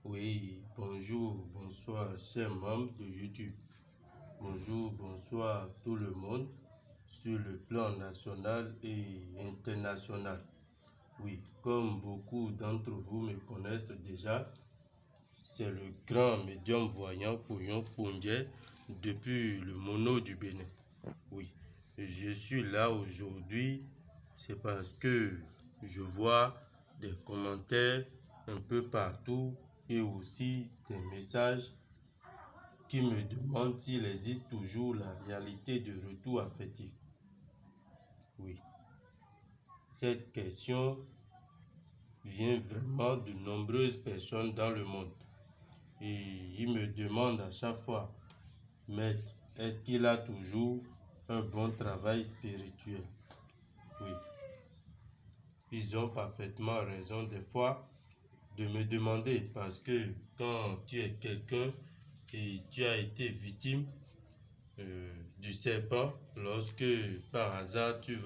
Oui, bonjour, bonsoir, chers membres de YouTube. Bonjour, bonsoir tout le monde sur le plan national et international. Oui, comme beaucoup d'entre vous me connaissent déjà, c'est le grand médium voyant Pouyon Pondje depuis le Mono du Bénin. Oui, je suis là aujourd'hui, c'est parce que je vois des commentaires un peu partout et aussi des messages qui me demandent s'il existe toujours la réalité de retour affectif. Oui, cette question vient vraiment de nombreuses personnes dans le monde et ils me demandent à chaque fois, Maître, est-ce qu'il a toujours un bon travail spirituel? Oui, ils ont parfaitement raison des fois de me demander parce que quand tu es quelqu'un et tu as été victime du serpent, lorsque par hasard tu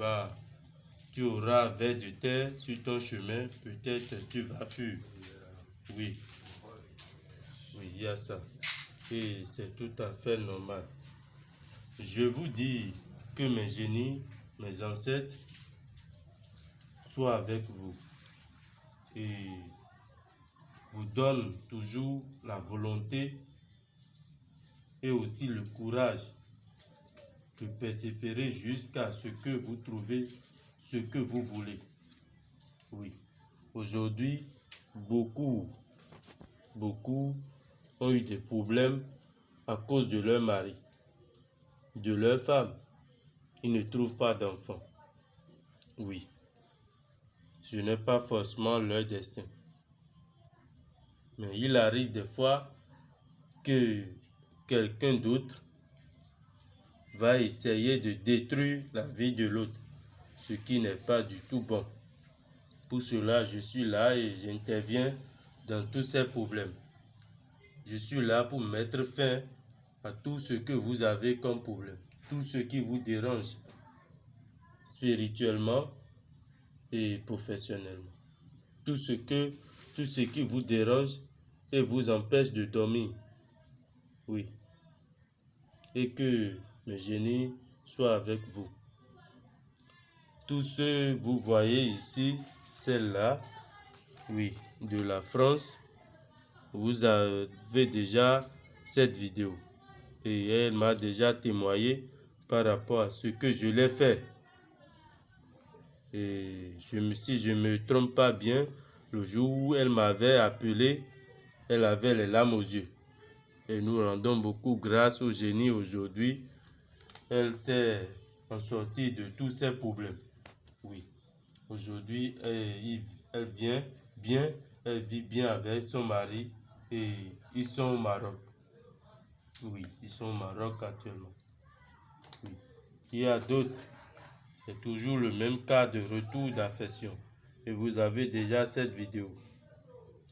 auras vers de terre sur ton chemin, peut-être tu vas fuir. Oui, oui, il y a ça. Et c'est tout à fait normal. Je vous dis que mes génies, mes ancêtres, soient avec vous et vous donnent toujours la volonté et aussi le courage de persévérer jusqu'à ce que vous trouvez ce que vous voulez. Oui, aujourd'hui, beaucoup ont eu des problèmes à cause de leur mari, de leur femme. Ils ne trouvent pas d'enfants. Oui, ce n'est pas forcément leur destin. Mais il arrive des fois que quelqu'un d'autre va essayer de détruire la vie de l'autre, ce qui n'est pas du tout bon. Pour cela, je suis là et j'interviens dans tous ces problèmes. Je suis là pour mettre fin à tout ce que vous avez comme problème, tout ce qui vous dérange spirituellement et professionnellement. Tout ce qui vous dérange et vous empêche de dormir. Oui. Et que le génie soit avec vous. Tous ceux que vous voyez ici, celle-là, oui, de la France, vous avez déjà cette vidéo. Et elle m'a déjà témoigné par rapport à ce que je l'ai fait. Et si je ne me trompe pas bien, le jour où elle m'avait appelé, elle avait les larmes aux yeux. Et nous rendons beaucoup grâce au génie aujourd'hui. Elle s'est en sortie de tous ses problèmes. Oui. Aujourd'hui, elle vient bien, elle vit bien avec son mari et ils sont au Maroc. Oui, ils sont au Maroc actuellement. Oui. Il y a d'autres. C'est toujours le même cas de retour d'affection. Et vous avez déjà cette vidéo.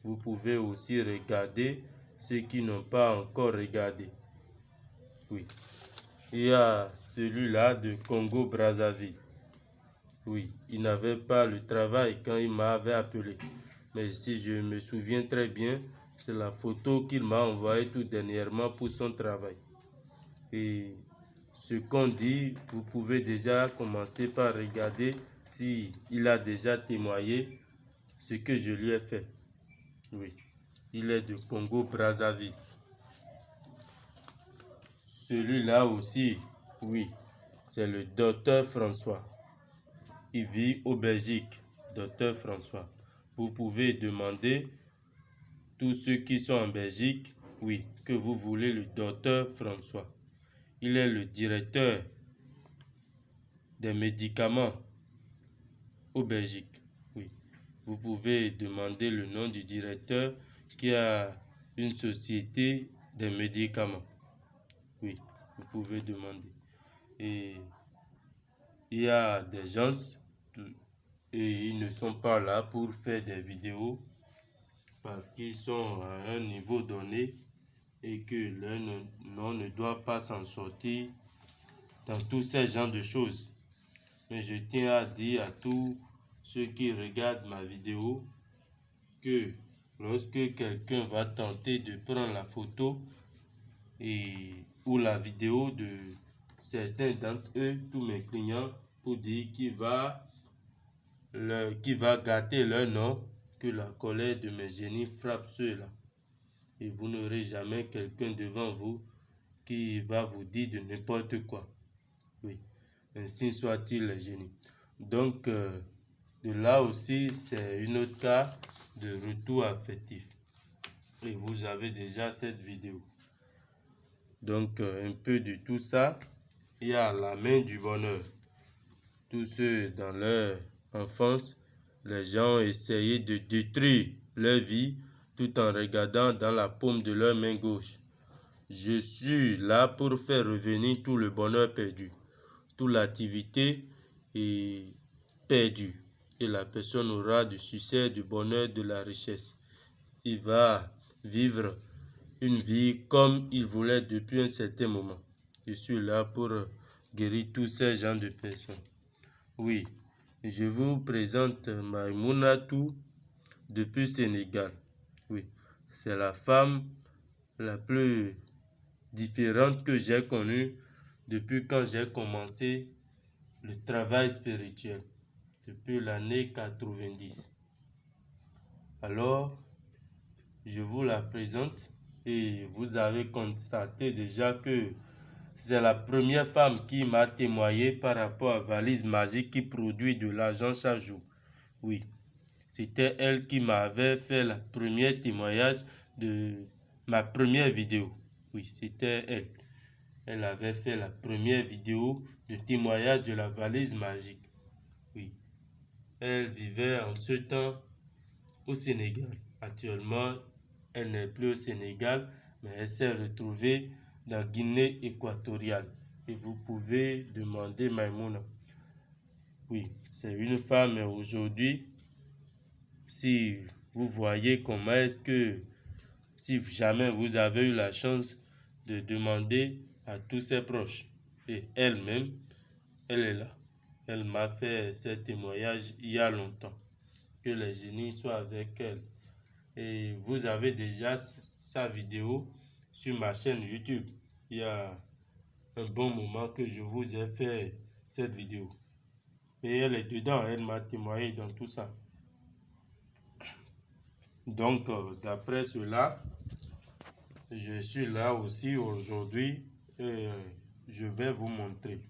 Vous pouvez aussi regarder ceux qui n'ont pas encore regardé. Oui. Il y a celui-là de Congo-Brazzaville. Oui, il n'avait pas le travail quand il m'avait appelé. Mais si je me souviens très bien, c'est la photo qu'il m'a envoyée tout dernièrement pour son travail. Et ce qu'on dit, vous pouvez déjà commencer par regarder si il a déjà témoigné ce que je lui ai fait. Oui, il est de Congo-Brazzaville. Celui-là aussi, oui, c'est le docteur François. Il vit au Belgique, docteur François. Vous pouvez demander tous ceux qui sont en Belgique, oui, que vous voulez le docteur François. Il est le directeur des médicaments au Belgique. Oui, vous pouvez demander le nom du directeur qui a une société des médicaments. Oui, vous pouvez demander. Et il y a des gens et ils ne sont pas là pour faire des vidéos parce qu'ils sont à un niveau donné et que leur nom ne doit pas s'en sortir dans tous ces genres de choses. Mais je tiens à dire à tous ceux qui regardent ma vidéo que lorsque quelqu'un va tenter de prendre la photo ou la vidéo de certains d'entre eux, tous mes clients, pour dire qu'il va gâter leur nom, que la colère de mes génies frappe ceux-là. Et vous n'aurez jamais quelqu'un devant vous qui va vous dire de n'importe quoi. Oui, ainsi soit-il les génies. Donc, de là aussi, c'est un autre cas de retour affectif. Et vous avez déjà cette vidéo. Donc, un peu de tout ça, il y a la main du bonheur. Tous ceux dans leur enfance, les gens ont essayé de détruire leur vie tout en regardant dans la paume de leur main gauche. Je suis là pour faire revenir tout le bonheur perdu, toute l'activité est perdue. Et la personne aura du succès, du bonheur, de la richesse. Il va vivre une vie comme il voulait depuis un certain moment. Je suis là pour guérir tous ces genres de personnes. Oui, je vous présente Maïmounatou depuis Sénégal. Oui, c'est la femme la plus différente que j'ai connue depuis quand j'ai commencé le travail spirituel, depuis l'année 90. Alors, je vous la présente et vous avez constaté déjà que c'est la première femme qui m'a témoigné par rapport à Valise Magique qui produit de l'argent chaque jour. Oui, c'était elle qui m'avait fait le premier témoignage de ma première vidéo. Oui, c'était elle. Elle avait fait la première vidéo de témoignage de la valise magique. Oui, elle vivait en ce temps au Sénégal. Actuellement, elle n'est plus au Sénégal, mais elle s'est retrouvée dans Guinée équatoriale. Et vous pouvez demander Maïmouna. Oui, c'est une femme aujourd'hui. Si vous voyez comment est-ce que, si jamais vous avez eu la chance de demander à tous ses proches, et elle-même, elle est là. Elle m'a fait ce témoignage il y a longtemps. Que les génies soient avec elle. Et vous avez déjà sa vidéo sur ma chaîne YouTube. Il y a un bon moment que je vous ai fait cette vidéo. Et elle est dedans, elle m'a témoigné dans tout ça. Donc, d'après cela, je suis là aussi aujourd'hui et je vais vous montrer.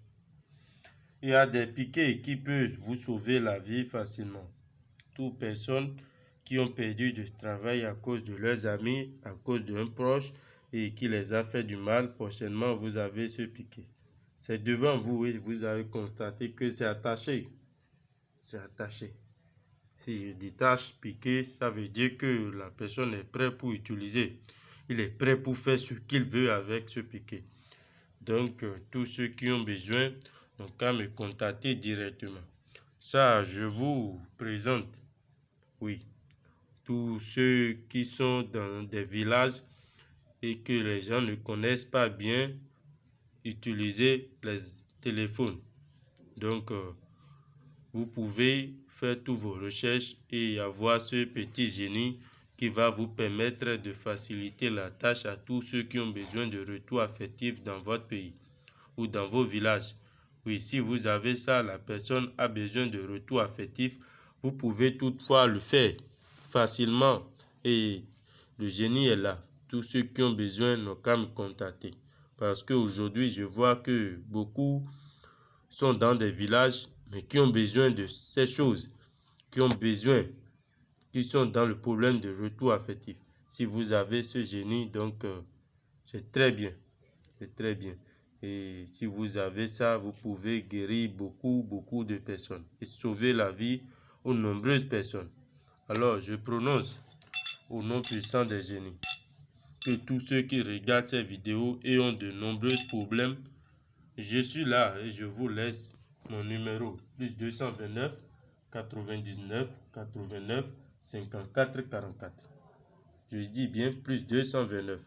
Il y a des piquets qui peuvent vous sauver la vie facilement. Toutes personnes qui ont perdu du travail à cause de leurs amis, à cause d'un proche et qui les a fait du mal, prochainement vous avez ce piquet. C'est devant vous et vous avez constaté que c'est attaché. C'est attaché. Si je détache piqué, ça veut dire que la personne est prête pour utiliser. Il est prêt pour faire ce qu'il veut avec ce piquet. Donc, tous ceux qui ont besoin n'ont qu'à me contacter directement. Ça, je vous présente. Oui, tous ceux qui sont dans des villages et que les gens ne connaissent pas bien, utiliser les téléphones. Donc, vous pouvez faire toutes vos recherches et avoir ce petit génie qui va vous permettre de faciliter la tâche à tous ceux qui ont besoin de retour affectif dans votre pays ou dans vos villages. Oui, si vous avez ça, la personne a besoin de retour affectif, vous pouvez toutefois le faire facilement et le génie est là. Tous ceux qui ont besoin n'ont qu'à me contacter. Parce qu'aujourd'hui, je vois que beaucoup sont dans des villages, mais qui ont besoin de ces choses, qui ont besoin, qui sont dans le problème de retour affectif. Si vous avez ce génie, donc c'est très bien, c'est très bien. Et si vous avez ça, vous pouvez guérir beaucoup de personnes et sauver la vie aux nombreuses personnes. Alors, je prononce au nom puissant des génies que tous ceux qui regardent ces vidéos et ont de nombreux problèmes, je suis là et je vous laisse mon numéro plus 229 99 89 54 44. Je dis bien plus 229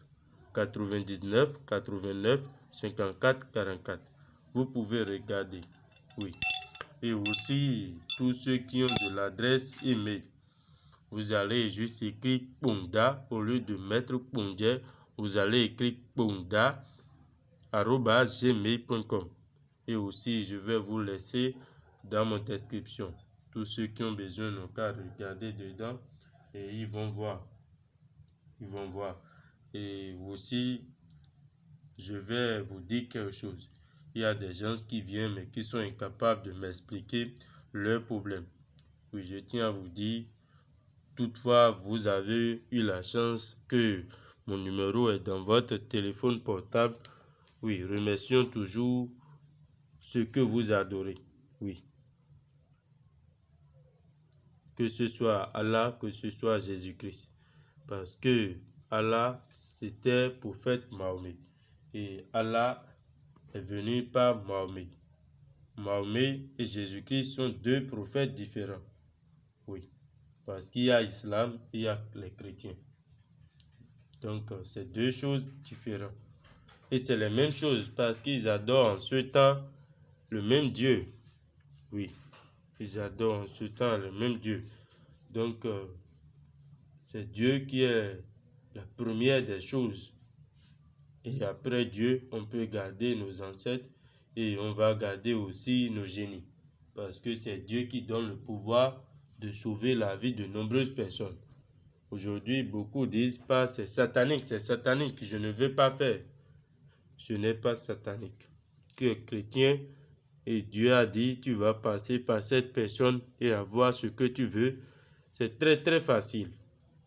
99 89 54 44. Vous pouvez regarder. Oui. Et aussi tous ceux qui ont de l'adresse email. vous allez juste écrire Ponda au lieu de mettre Pondje. Vous allez écrire ponda@gmail.com. Et aussi, je vais vous laisser dans mon description. Tous ceux qui ont besoin n'ont qu'à regarder dedans et ils vont voir. Et aussi, je vais vous dire quelque chose. Il y a des gens qui viennent mais qui sont incapables de m'expliquer leurs problèmes. Oui, je tiens à vous dire, toutefois, vous avez eu la chance que mon numéro est dans votre téléphone portable. Oui, remercions toujours ceux que vous adorez. Oui. Que ce soit Allah, que ce soit Jésus-Christ. Parce que Allah, c'était prophète Mahomet. Et Allah est venu par Mahomet. Mahomet et Jésus-Christ sont deux prophètes différents. Oui. Parce qu'il y a l'islam et il y a les chrétiens. Donc, c'est deux choses différentes. Et c'est la même chose parce qu'ils adorent en ce temps le même Dieu. Oui, ils adorent en ce temps le même Dieu. Donc, c'est Dieu qui est la première des choses. Et après Dieu, on peut garder nos ancêtres et on va garder aussi nos génies. Parce que c'est Dieu qui donne le pouvoir de sauver la vie de nombreuses personnes. Aujourd'hui, beaucoup disent pas c'est satanique, je ne veux pas faire. Ce n'est pas satanique. Tu es chrétien et Dieu a dit tu vas passer par cette personne et avoir ce que tu veux. C'est très très facile.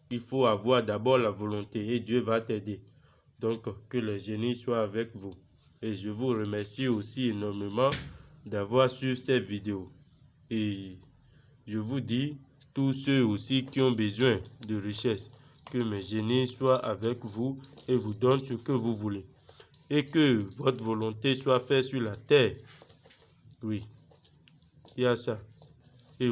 Il faut avoir d'abord la volonté et Dieu va t'aider. Donc que le génie soit avec vous. Et je vous remercie aussi énormément d'avoir suivi cette vidéo. Et je vous dis, tous ceux aussi qui ont besoin de richesse, que mes génies soient avec vous et vous donnent ce que vous voulez. Et que votre volonté soit faite sur la terre. Oui, il y a ça.